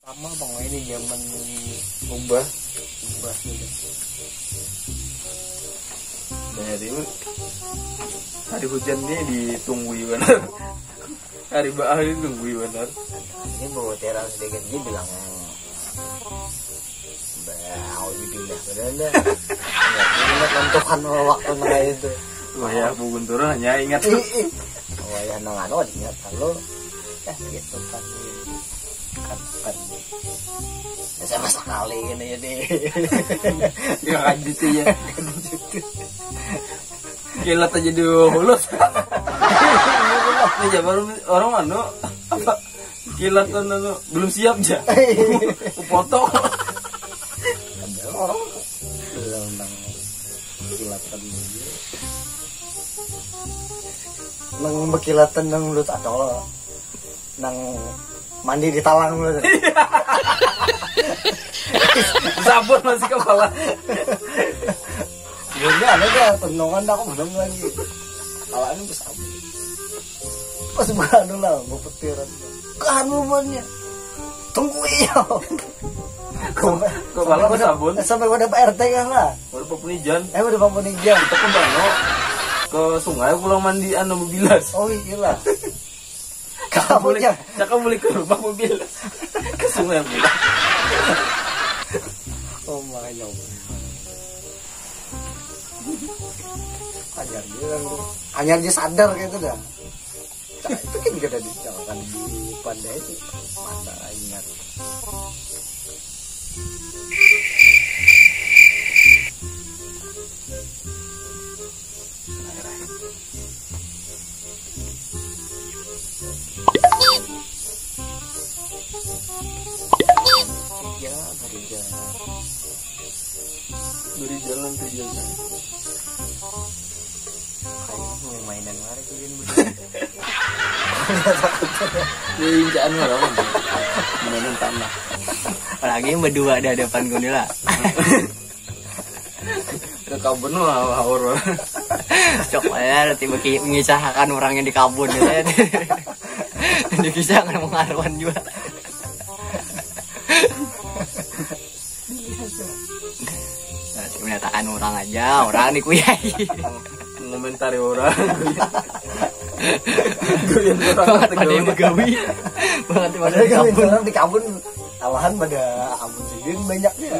Sama bang ini zaman ubah gitu. Jadi hari hujannya ditunggu benar. Hari bahar ditunggu benar. Ini bawa teras sedikit dia bilang mau dipindah benar. Ingat lentukan waktu nggak itu. Wah ya bukan turun hanya ingat. Oh ya nongano ingat kalau gitu kan. Sama sekali gini ya deh. Ya kan gitu ya. Kilat aja dulu. Ini baru orang mana apa kilat kan belum siap aja. Foto. Ada orang belum nang kilatan dia. Nang bekilatan nang mulut atau nang mandi di talang lu. Sabun masih kepala. Bunda ada dah penongan aku belum lagi. Kalau ini bersabun. Pas bukan lah, mau petiran. Kanumannya. Tunggu iya. Kepala bersabun. Sampai pada Pak RT kan lah. Baru Papunijan. Udah Papunijan. Kita ke Bano ke sungai pulang mandi anu mobilas. Oh iya lah. Kakak boleh ke rumah mobil ke sungai pulang. Oh makanya Anyar dia sadar kayak itu dah. Nah, itu kan juga tadi kan di pandai itu mana ingat. Ya Dari jalan ke jalan. Kayaknya mainan mana tuh kan. Ini injaan mana kan? Mainan tanah. Apalagi yang berdua ada depan gue lah. Ke kabun lah horor. Cok ya tiba mengisahkan orang yang di kabun gitu ya. Dikisahkan mengaruan juga. Menyatakan orang aja, orang dikuyai. Komentari orang. Banget pada yang begawi. Banget pada di kabun. Di kabun alahan pada abun segini banyaknya.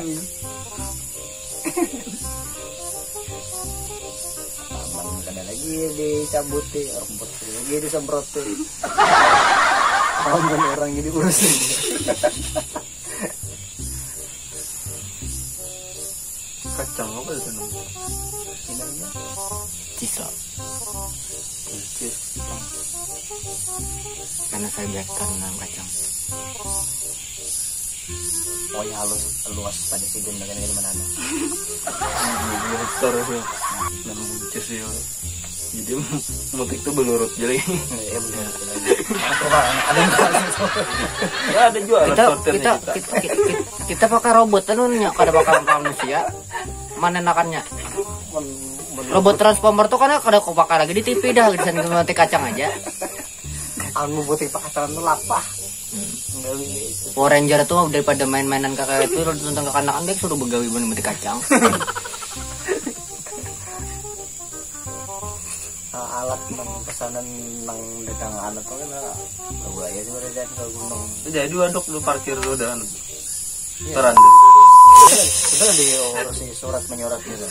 Taman ada lagi dicabuti, rumput lagi disemproti. Taman orang jadi urusin. Kacang apa itu namanya? Ini Cislo. Cis. Karena saya biasa menanam kacang. oh ya luas pada sidin dengan di mana nih. Hektar sih. Dan cis ya. Jadi mutik itu belurut jadi. Ya benar. Ada juga Kita pakai robot anu nya kada bakal manusia. Mana enakannya? Robot transformer tuh kan kada kau pakai lagi di TV dah desain mati kacang aja. Anu butik pakatan tuh lapah. Power Ranger tuh daripada main-mainan kakak itu tentang kekanakan dia suruh begawi bener mati kacang. Alat nang pesanan nang datang anak tuh kan buaya sebenarnya jadi ke gunung. Jadi aduk lu parkir lu dan teran. Kita diurusin surat menyurat gitu.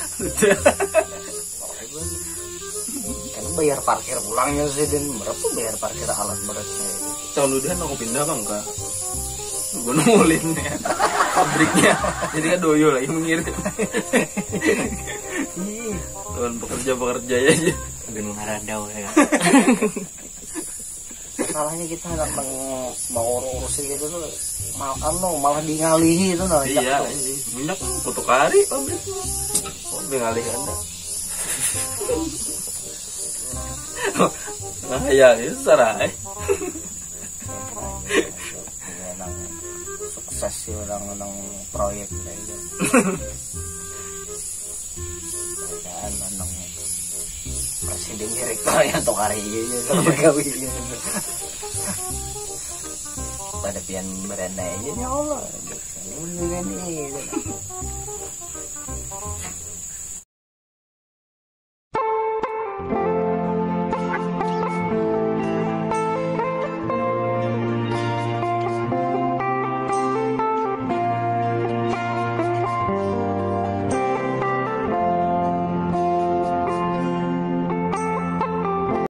Kan bayar parkir pulangnya sih dan berapa bayar parkir alat beratnya. Tahun udah aku pindah bang kak. Gue nungulin ya pabriknya. Jadi kan doyo lagi mengirim. Tuan pekerja ya aja. Gunung Haradau ya. Salahnya kita nggak mau urusin gitu tuh malah ngalihi itu nah. Iya, minyak kutuk hari pabrik. Oh, ngalihi Anda. Nah, ya itu sarai. Sukses sih orang proyek kayak gitu. Kerjaan orang presiden direktur ya atau karya gitu pegawai gitu. pada pian berenai jadi Allah ini